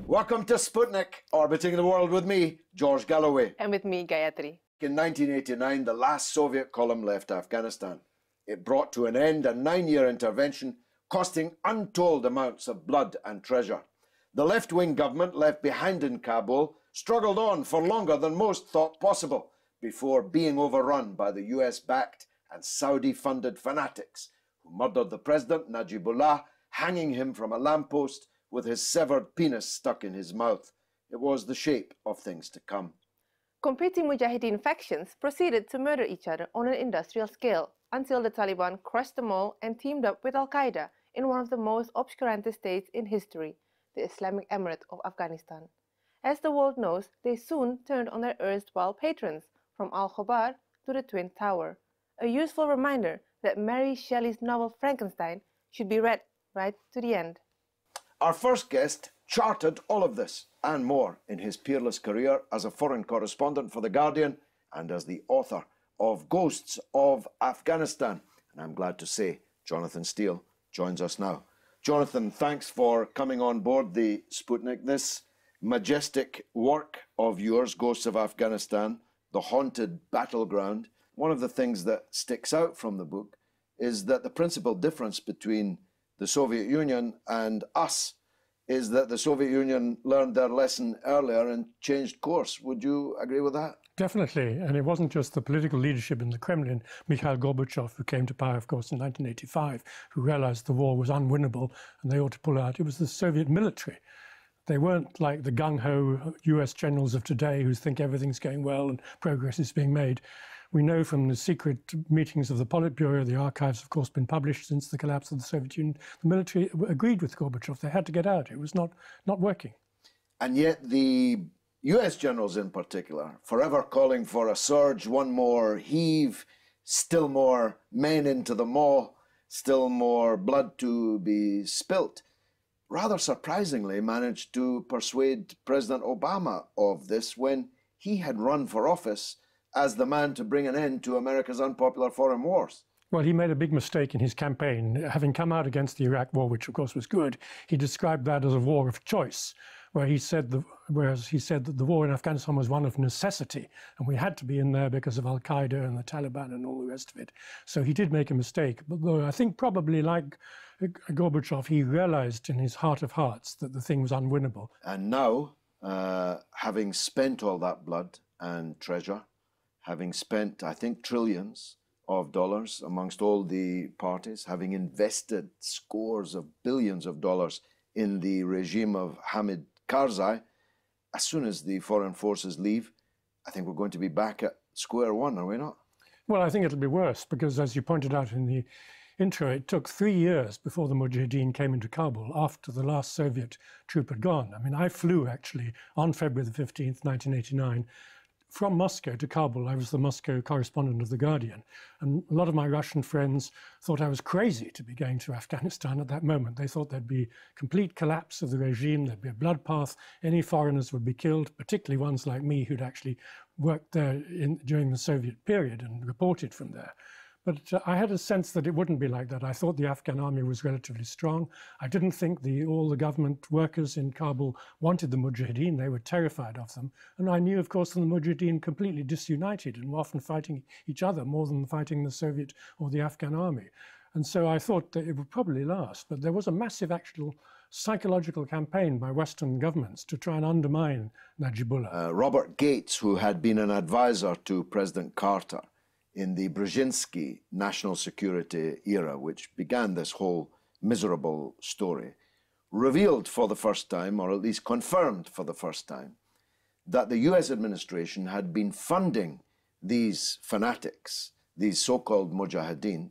Welcome to Sputnik, orbiting the world with me, George Galloway. And with me, Gayatri. In 1989, the last Soviet column left Afghanistan. It brought to an end a 9-year intervention, costing untold amounts of blood and treasure. The left-wing government left behind in Kabul struggled on for longer than most thought possible before being overrun by the US-backed and Saudi-funded fanatics who murdered the president, Najibullah, hanging him from a lamppost with his severed penis stuck in his mouth. It was the shape of things to come. Competing Mujahideen factions proceeded to murder each other on an industrial scale until the Taliban crushed them all and teamed up with Al-Qaeda in one of the most obscurantist states in history, the Islamic Emirate of Afghanistan. As the world knows, they soon turned on their erstwhile patrons, from Al-Khobar to the Twin Tower. A useful reminder that Mary Shelley's novel Frankenstein should be read right to the end. Our first guest charted all of this and more in his peerless career as a foreign correspondent for The Guardian and as the author of Ghosts of Afghanistan. And I'm glad to say Jonathan Steele joins us now. Jonathan, thanks for coming on board the Sputnik. This majestic work of yours, Ghosts of Afghanistan, the haunted battleground. One of the things that sticks out from the book is that the principal difference between the Soviet Union and us is that the Soviet Union learned their lesson earlier and changed course. Would you agree with that? Definitely. And it wasn't just the political leadership in the Kremlin, Mikhail Gorbachev, who came to power, of course, in 1985, who realized the war was unwinnable and they ought to pull out. It was the Soviet military. They weren't like the gung-ho US generals of today who think everything's going well and progress is being made. We know from the secret meetings of the Politburo, the archives have, of course, been published since the collapse of the Soviet Union, the military agreed with Gorbachev. They had to get out. It was not working. And yet the US generals in particular, forever calling for a surge, one more heave, still more men into the maw, still more blood to be spilt, rather surprisingly managed to persuade President Obama of this when he had run for office as the man to bring an end to America's unpopular foreign wars. Well, he made a big mistake in his campaign. Having come out against the Iraq war, which of course was good, he described that as a war of choice, whereas he said that the war in Afghanistan was one of necessity, and we had to be in there because of Al-Qaeda and the Taliban and all the rest of it. So he did make a mistake. But though I think probably like Gorbachev, he realized in his heart of hearts that the thing was unwinnable. And now, having spent all that blood and treasure, having spent, I think, trillions of dollars amongst all the parties, having invested scores of billions of dollars in the regime of Hamid Karzai, as soon as the foreign forces leave, I think we're going to be back at square one, are we not? Well, I think it'll be worse because, as you pointed out in the intro, it took 3 years before the Mujahideen came into Kabul after the last Soviet troop had gone. I mean, I flew actually on February the 15th, 1989, from Moscow to Kabul. I was the Moscow correspondent of The Guardian. And a lot of my Russian friends thought I was crazy to be going to Afghanistan at that moment. They thought there'd be complete collapse of the regime, there'd be a bloodbath, any foreigners would be killed, particularly ones like me who'd actually worked there during the Soviet period and reported from there. But I had a sense that it wouldn't be like that. I thought the Afghan army was relatively strong. I didn't think all the government workers in Kabul wanted the Mujahideen. They were terrified of them. And I knew, of course, that the Mujahideen completely disunited and were often fighting each other more than fighting the Soviet or the Afghan army. And so I thought that it would probably last. But there was a massive actual psychological campaign by Western governments to try and undermine Najibullah. Robert Gates, who had been an advisor to President Carter in the Brzezinski national security era, which began this whole miserable story, revealed for the first time, or at least confirmed for the first time, that the US administration had been funding these fanatics, these so-called Mujahideen,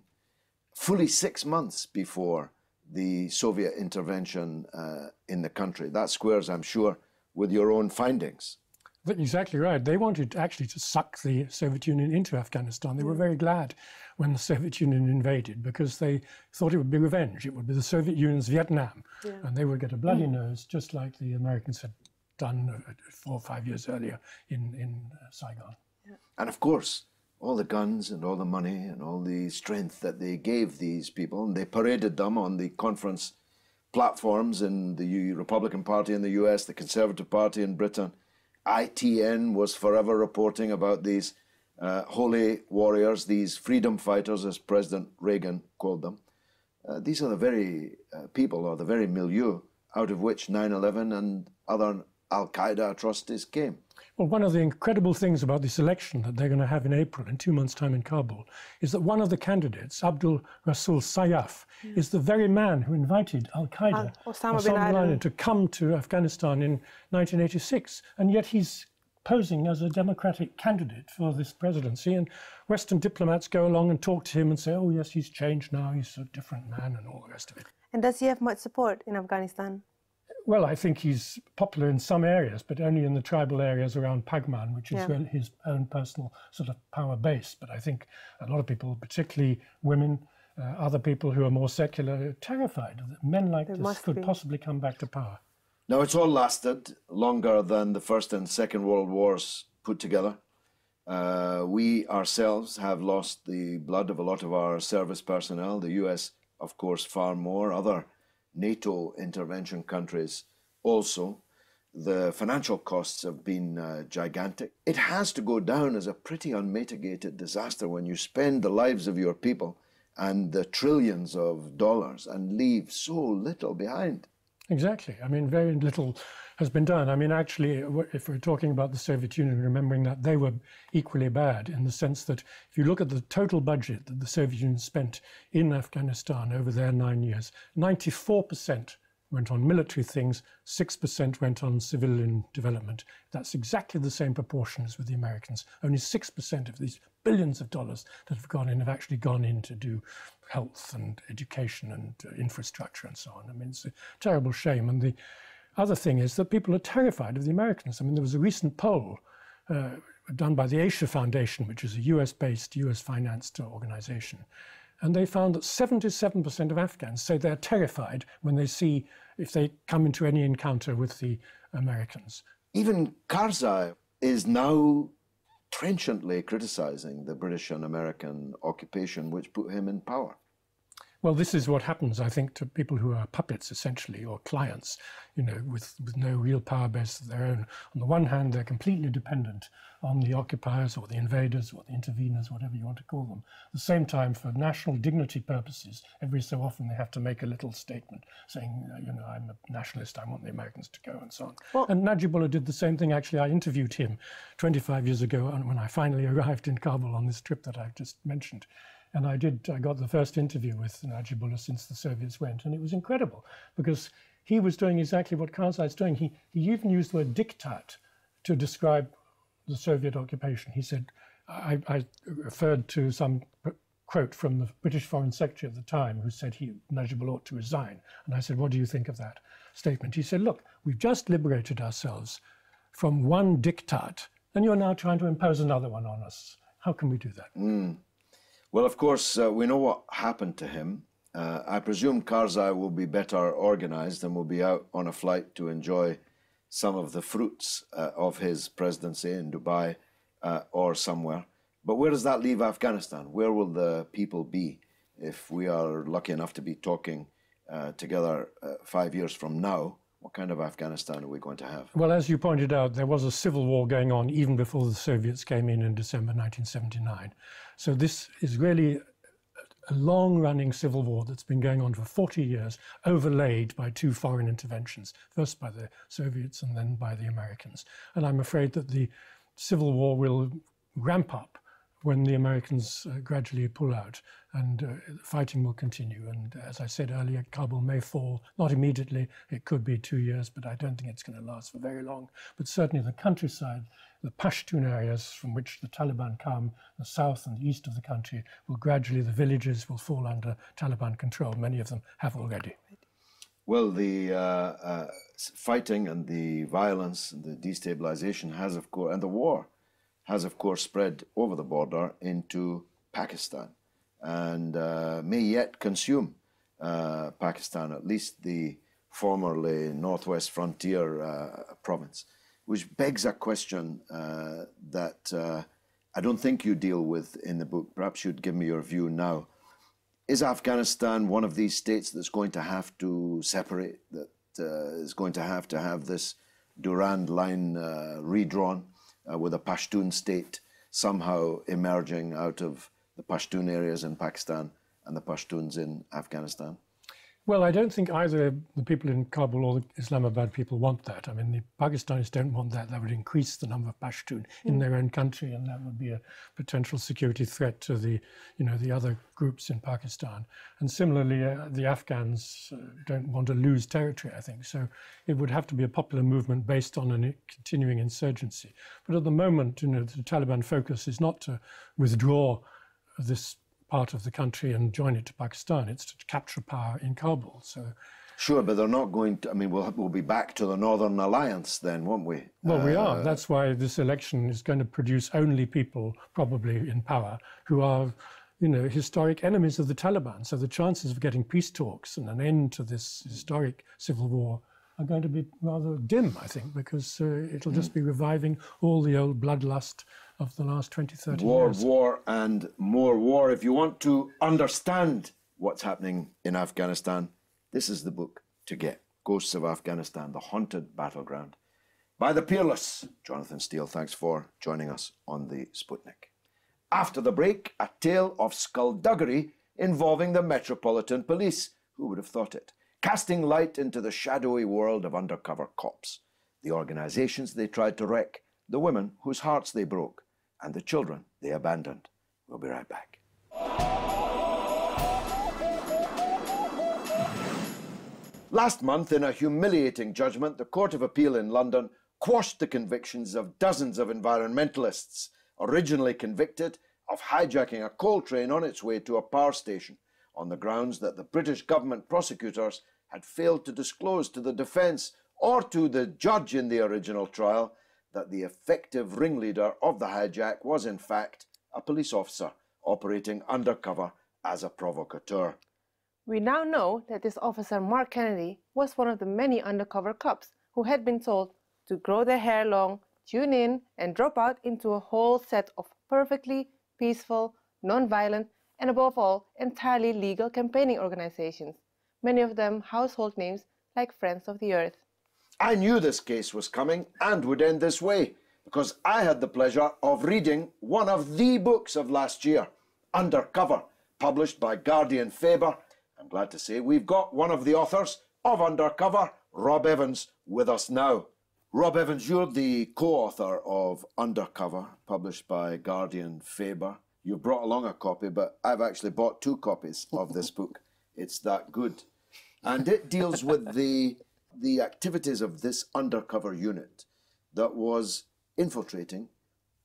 fully 6 months before the Soviet intervention in the country. That squares, I'm sure, with your own findings. Exactly right. They wanted actually to suck the Soviet Union into Afghanistan. They were very glad when the Soviet Union invaded because they thought it would be revenge. It would be the Soviet Union's Vietnam, and they would get a bloody nose, just like the Americans had done 4 or 5 years earlier in Saigon. Yeah. And of course, all the guns and all the money and all the strength that they gave these people, and they paraded them on the conference platforms in the Republican Party in the US, the Conservative Party in Britain. ITN was forever reporting about these holy warriors, these freedom fighters, as President Reagan called them. These are the very people, or the very milieu, out of which 9/11 and other Al-Qaeda atrocities came. Well, one of the incredible things about this election that they're going to have in April, in 2 months' time in Kabul, is that one of the candidates, Abdul Rasul Sayyaf, is the very man who invited Al-Qaeda, Osama bin Laden, to come to Afghanistan in 1986. And yet he's posing as a Democratic candidate for this presidency. And Western diplomats go along and talk to him and say, oh, yes, he's changed now, he's a different man, and all the rest of it. And does he have much support in Afghanistan? Well, I think he's popular in some areas, but only in the tribal areas around Pagman, which is his own personal sort of power base. But I think a lot of people, particularly women, other people who are more secular, are terrified that men like this could possibly come back to power. Now, it's all lasted longer than the First and Second World Wars put together. We ourselves have lost the blood of a lot of our service personnel. The US, of course, far more. Other NATO intervention countries also. The financial costs have been gigantic. It has to go down as a pretty unmitigated disaster when you spend the lives of your people and the trillions of dollars and leave so little behind. Exactly. I mean, very little has been done. I mean, actually, if we're talking about the Soviet Union, remembering that they were equally bad in the sense that if you look at the total budget that the Soviet Union spent in Afghanistan over their 9 years, 94% went on military things, 6% went on civilian development. That's exactly the same proportion as with the Americans. Only 6% of these billions of dollars that have gone in have actually gone in to do health and education and infrastructure and so on. I mean, it's a terrible shame. And the other thing is that people are terrified of the Americans. I mean, there was a recent poll done by the Asia Foundation, which is a US-based, US-financed organization. And they found that 77% of Afghans say they're terrified when they see, if they come into any encounter with the Americans. Even Karzai is now trenchantly criticizing the British and American occupation, which put him in power. Well, this is what happens, I think, to people who are puppets, essentially, or clients, you know, with no real power base of their own. On the one hand, they're completely dependent on the occupiers or the invaders or the interveners, whatever you want to call them. At the same time, for national dignity purposes, every so often they have to make a little statement saying, you know, I'm a nationalist, I want the Americans to go, and so on. Well, and Najibullah did the same thing. Actually, I interviewed him 25 years ago when I finally arrived in Kabul on this trip that I've just mentioned. And I got the first interview with Najibullah since the Soviets went, and it was incredible because he was doing exactly what Karzai's doing. He even used the word diktat to describe the Soviet occupation. He said, I referred to some quote from the British Foreign Secretary at the time who said Najibullah ought to resign. And I said, what do you think of that statement? He said, look, we've just liberated ourselves from one diktat, and you're now trying to impose another one on us. How can we do that? Well, of course, we know what happened to him. I presume Karzai will be better organized and will be out on a flight to enjoy some of the fruits of his presidency in Dubai or somewhere. But where does that leave Afghanistan? Where will the people be if we are lucky enough to be talking together 5 years from now? What kind of Afghanistan are we going to have? Well, as you pointed out, there was a civil war going on even before the Soviets came in December 1979. So this is really a long-running civil war that's been going on for 40 years, overlaid by two foreign interventions, first by the Soviets and then by the Americans. And I'm afraid that the civil war will ramp up when the Americans gradually pull out. and fighting will continue. And as I said earlier, Kabul may fall, not immediately, it could be 2 years, but I don't think it's going to last for very long. But certainly the countryside, the Pashtun areas from which the Taliban come, the south and the east of the country, will gradually, the villages will fall under Taliban control. Many of them have already. Well, the fighting and the violence and the destabilization has, of course, and the war has, of course, spread over the border into Pakistan and may yet consume Pakistan, at least the formerly northwest frontier province, which begs a question that I don't think you deal with in the book. Perhaps you'd give me your view now. Is Afghanistan one of these states that's going to have to separate, that is going to have this Durand line redrawn with a Pashtun state somehow emerging out of the Pashtun areas in Pakistan and the Pashtuns in Afghanistan? Well, I don't think either the people in Kabul or the Islamabad people want that. I mean, the Pakistanis don't want that. That would increase the number of Pashtun in their own country, and that would be a potential security threat to the, the other groups in Pakistan. And similarly, the Afghans don't want to lose territory, I think. So it would have to be a popular movement based on a continuing insurgency. But at the moment, the Taliban focus is not to withdraw this part of the country and join it to Pakistan. It's to capture power in Kabul. So, sure, but they're not going to. I mean, we'll be back to the Northern Alliance then, won't we? Well, we are. That's why this election is going to produce only people, probably in power, who are, historic enemies of the Taliban. So the chances of getting peace talks and an end to this historic civil war are going to be rather dim, I think, because it'll just be reviving all the old bloodlust of the last 20, 30 years. War, and more war. If you want to understand what's happening in Afghanistan, this is the book to get. Ghosts of Afghanistan, The Haunted Battleground, by the peerless Jonathan Steele. Thanks for joining us on the Sputnik. After the break, a tale of skullduggery involving the Metropolitan Police. Who would have thought it? Casting light into the shadowy world of undercover cops, the organizations they tried to wreck, the women whose hearts they broke, and the children they abandoned. We'll be right back. Last month, in a humiliating judgment, the Court of Appeal in London quashed the convictions of dozens of environmentalists, originally convicted of hijacking a coal train on its way to a power station, on the grounds that the British government prosecutors had failed to disclose to the defence or to the judge in the original trial that the effective ringleader of the hijack was in fact a police officer operating undercover as a provocateur. We now know that this officer, Mark Kennedy, was one of the many undercover cops who had been told to grow their hair long, tune in and drop out into a whole set of perfectly peaceful, non-violent and above all, entirely legal campaigning organizations, many of them household names like Friends of the Earth. I knew this case was coming and would end this way, because I had the pleasure of reading one of the books of last year, Undercover, published by Guardian Faber. I'm glad to say we've got one of the authors of Undercover, Rob Evans, with us now. Rob Evans, you're the co-author of Undercover, published by Guardian Faber. You brought along a copy, but I've actually bought 2 copies of this book. It's that good. And it deals with the activities of this undercover unit that was infiltrating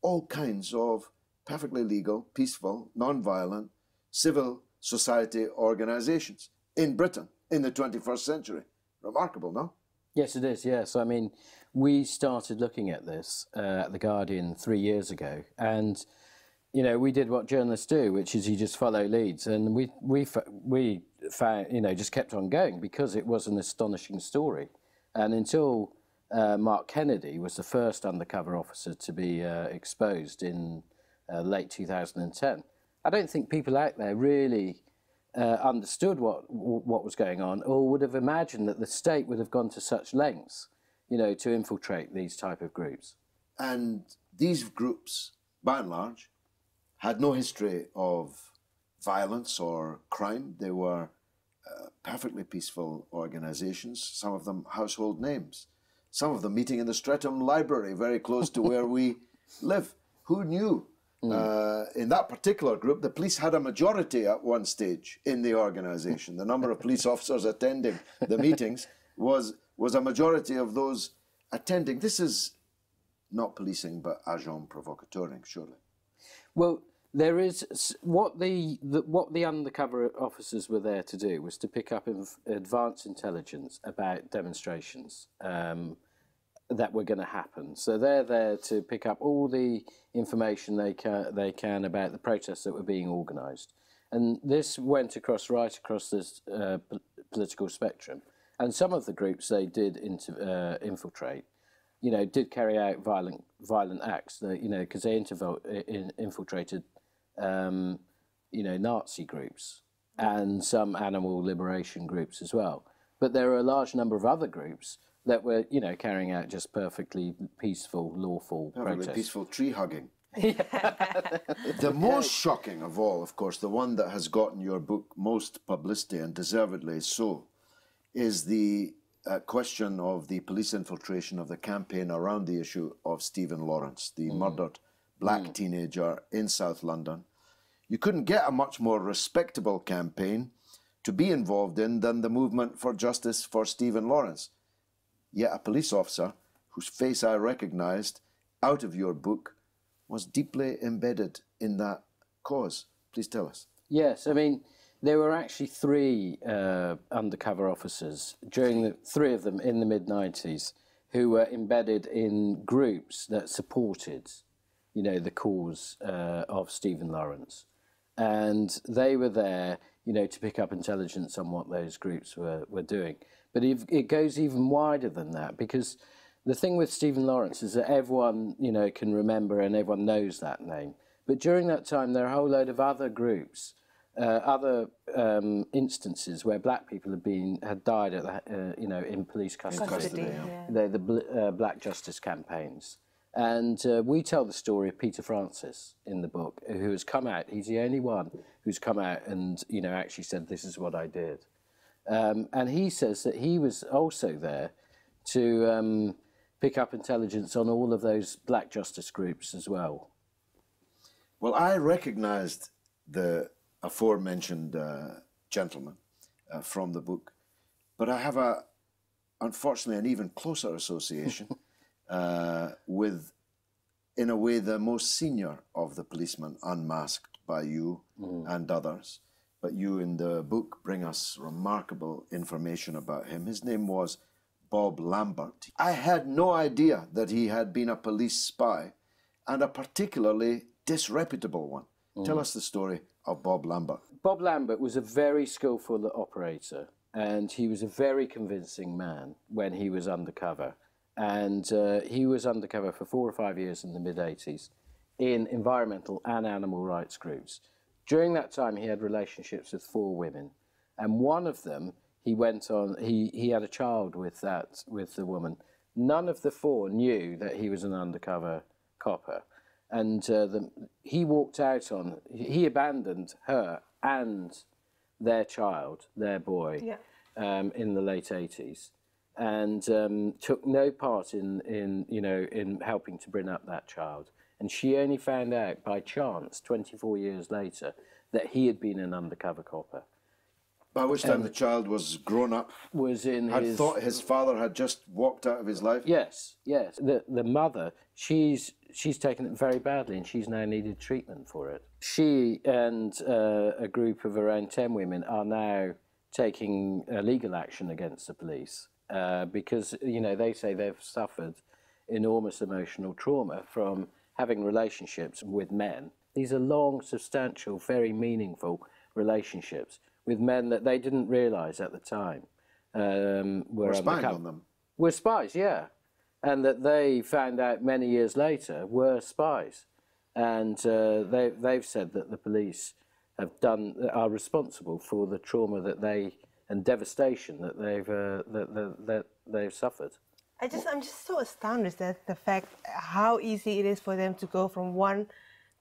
all kinds of perfectly legal, peaceful, non-violent, civil society organizations in Britain in the 21st century. Remarkable, no? Yes, it is, yes. I mean, we started looking at this at The Guardian 3 years ago, and we did what journalists do, which is you just follow leads, and we found, just kept on going because it was an astonishing story. And until Mark Kennedy was the first undercover officer to be exposed in late 2010, I don't think people out there really understood what was going on, or would have imagined that the state would have gone to such lengths, to infiltrate these type of groups. And these groups, by and large, had no history of violence or crime. They were perfectly peaceful organizations, some of them household names, some of them meeting in the Streatham Library, very close to where we live. Who knew In that particular group, the police had a majority at one stage in the organisation. The number of police officers attending the meetings was a majority of those attending. This is not policing, but agent provocateuring, surely. Well, there is what the undercover officers were there to do was to pick up advanced intelligence about demonstrations that were going to happen. So they're there to pick up all the information they can about the protests that were being organised, and this went right across this political spectrum. And some of the groups they did infiltrate, did carry out violent acts. Because they infiltrated, Nazi groups and some animal liberation groups as well. But there are a large number of other groups that were, carrying out just perfectly peaceful, lawful protests. Peaceful tree hugging. The most shocking of all, of course, the one that has gotten your book most publicity, and deservedly so, is the question of the police infiltration of the campaign around the issue of Stephen Lawrence, the murdered black teenager in South London. You couldn't get a much more respectable campaign to be involved in than the movement for justice for Stephen Lawrence. Yet a police officer, whose face I recognised out of your book, was deeply embedded in that cause. Please tell us. Yes, I mean, there were actually three undercover officers, three of them in the mid-90s, who were embedded in groups that supported, the cause of Stephen Lawrence. And they were there, to pick up intelligence on what those groups were doing. But it goes even wider than that, because the thing with Stephen Lawrence is that everyone, can remember and everyone knows that name. But during that time, there are a whole load of other groups, other instances where black people had died at in police custody. They're the Black Justice campaigns. And we tell the story of Peter Francis in the book, who has come out. He's the only one who's come out and, actually said, this is what I did. And he says that he was also there to pick up intelligence on all of those black justice groups as well. Well, I recognised the aforementioned gentleman from the book, but I have unfortunately, an even closer association with, in a way, the most senior of the policemen unmasked by you and others. But you in the book bring us remarkable information about him. His name was Bob Lambert. I had no idea that he had been a police spy, and a particularly disreputable one. Tell us the story of Bob Lambert. Bob Lambert was a very skillful operator, and he was a very convincing man when he was undercover. And he was undercover for 4 or 5 years in the mid-80s in environmental and animal rights groups. During that time, he had relationships with 4 women, and one of them, he had a child with the woman. None of the 4 knew that he was an undercover copper, and he abandoned her and their child, their boy, in the late 80s, and took no part in helping to bring up that child. And she only found out by chance, 24 years later, that he had been an undercover copper. By which time the child was grown up, thought his father had just walked out of his life? Yes, yes. The mother, she's taken it very badly, and she's now needed treatment for it. She and a group of around 10 women are now taking legal action against the police because, they say they've suffered enormous emotional trauma from having relationships with men. These are long, substantial, very meaningful relationships with men that they didn't realise at the time were spying on them. Were spies, yeah. And that they found out many years later were spies. And they've said that the police are responsible for the trauma and devastation that they've suffered. I'm just so astonished at the fact how easy it is for them to go from one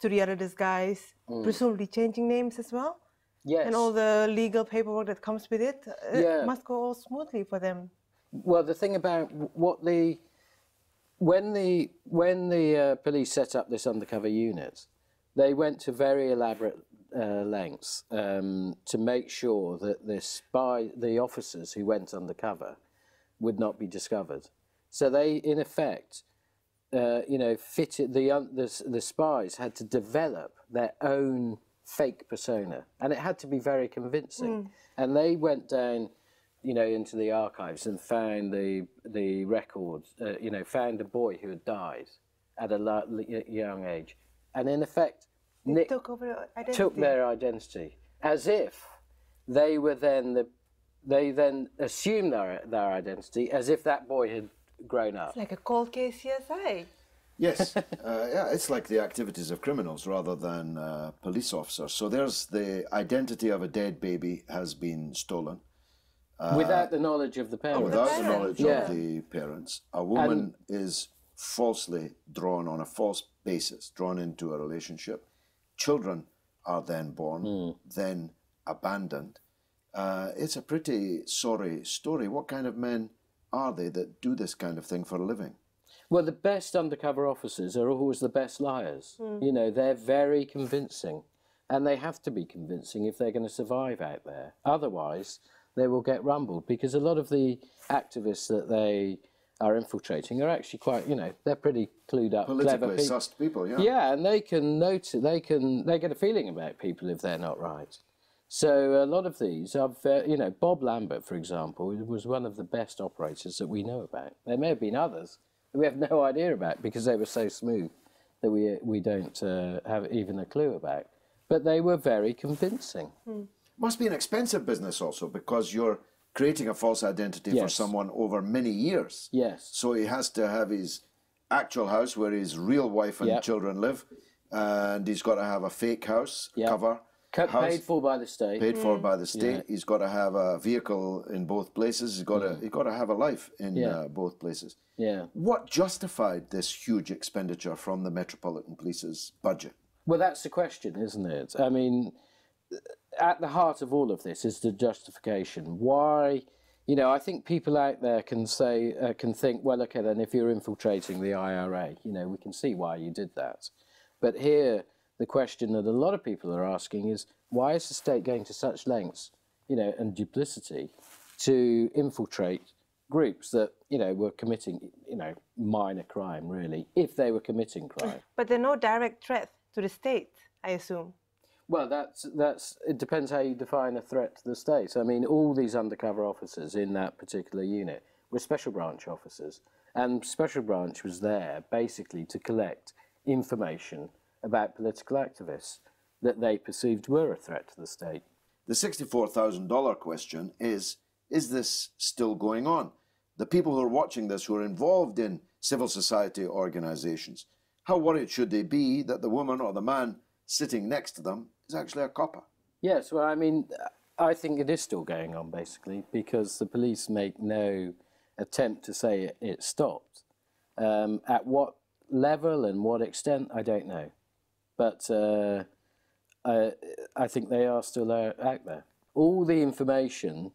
to the other disguise, presumably changing names as well. Yes. And all the legal paperwork that comes with it. It must go all smoothly for them. Well, the thing about when the police set up this undercover unit, they went to very elaborate lengths to make sure that the officers who went undercover would not be discovered. So they, in effect, fitted the spies had to develop their own fake persona, and it had to be very convincing. And they went down, into the archives and found the records. Found a boy who had died at a young age, and in effect, took their identity, as if they were then they then assumed their identity as if that boy had grown up. It's like a cold case CSI. Yes, yeah, it's like the activities of criminals rather than police officers. So there's the identity of a dead baby has been stolen. Without the knowledge of the parents. Without the knowledge of the parents. A woman is falsely drawn on a false basis, drawn into a relationship. Children are then born, then abandoned. It's a pretty sorry story. What kind of men are they that do this kind of thing for a living? Well, the best undercover officers are always the best liars. They're very convincing, and they have to be convincing if they're going to survive out there. Otherwise, they will get rumbled, because a lot of the activists that they are infiltrating are actually quite, they're pretty clued up, politically sussed people, yeah. Yeah, and they can notice, they get a feeling about people if they're not right. So a lot of these are, Bob Lambert, for example, was one of the best operators that we know about. There may have been others that we have no idea about because they were so smooth that we don't have even a clue about. But they were very convincing. Must be an expensive business also, because you're creating a false identity for someone over many years. Yes. So he has to have his actual house where his real wife and children live, and he's got to have a fake house cover. Paid for by the state. Paid for by the state. He's got to have a vehicle in both places. He's got to have a life in both places. Yeah. What justified this huge expenditure from the Metropolitan Police's budget? Well, that's the question, isn't it? I mean, at the heart of all of this is the justification. Why? I think people out there can say, can think, well, okay, then if you're infiltrating the IRA, we can see why you did that. But here, the question that a lot of people are asking is, why is the state going to such lengths, and duplicity to infiltrate groups that, were committing, minor crime, really, if they were committing crime? But they're no direct threat to the state, I assume. Well, it depends how you define a threat to the state. I mean, all these undercover officers in that particular unit were special branch officers, and special branch was there basically to collect information about political activists that they perceived were a threat to the state. The $64,000 question is this still going on? The people who are watching this, who are involved in civil society organizations, how worried should they be that the woman or the man sitting next to them is actually a copper? Yes, well, I mean, I think it is still going on, basically, because the police make no attempt to say it stopped. At what level and what extent, I don't know. But I think they are still out there. All the information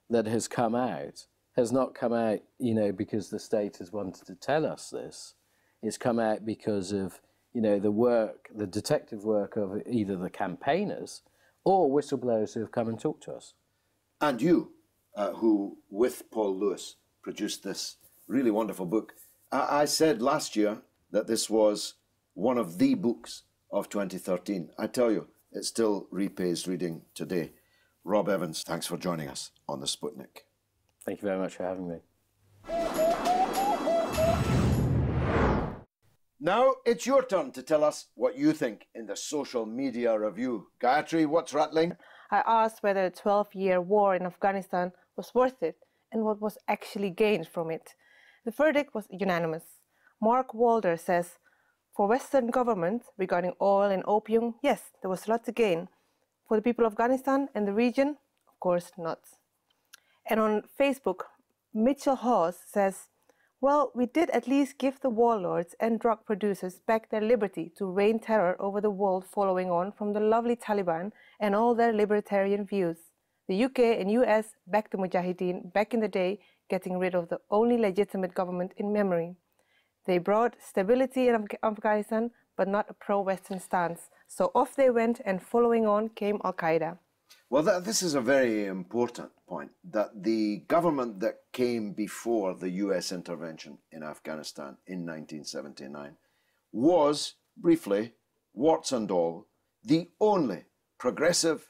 that has come out has not come out, because the state has wanted to tell us this. It's come out because of, the detective work of either the campaigners or whistleblowers who have come and talked to us. And you, who, with Paul Lewis, produced this really wonderful book. I said last year that this was one of the books of 2013. I tell you, it still repays reading today. Rob Evans, thanks for joining us on the Sputnik. Thank you very much for having me. Now it's your turn to tell us what you think in the social media review. Gayatri, what's rattling? I asked whether the 12-year war in Afghanistan was worth it and what was actually gained from it. The verdict was unanimous. Mark Walder says, for Western governments regarding oil and opium, yes, there was a lot to gain. For the people of Afghanistan and the region, of course not. And on Facebook, Mitchell Hawes says, well, we did at least give the warlords and drug producers back their liberty to reign terror over the world following on from the lovely Taliban and all their libertarian views. The UK and US backed the Mujahideen back in the day, getting rid of the only legitimate government in memory. They brought stability in Afghanistan, but not a pro-Western stance. So off they went, and following on came Al-Qaeda. Well, this is a very important point, that the government that came before the US intervention in Afghanistan in 1979 was, briefly, warts and all, the only progressive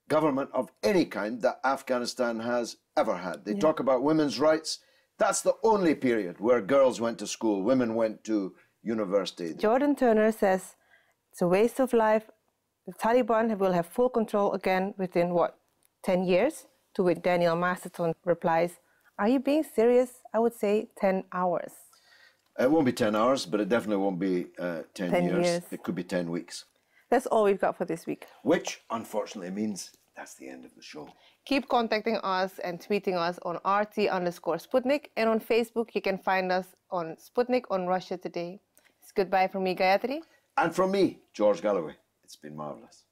government of any kind that Afghanistan has ever had. They talk about women's rights. That's the only period where girls went to school, women went to university. Jordan Turner says it's a waste of life. The Taliban will have full control again within, 10 years? To which Daniel Masterton replies, are you being serious? I would say 10 hours. It won't be 10 hours, but it definitely won't be 10 years. It could be 10 weeks. That's all we've got for this week. Which, unfortunately, means that's the end of the show. Keep contacting us and tweeting us on RT_Sputnik, and on Facebook you can find us on Sputnik on Russia Today. It's goodbye from me, Gayatri. And from me, George Galloway. It's been marvellous.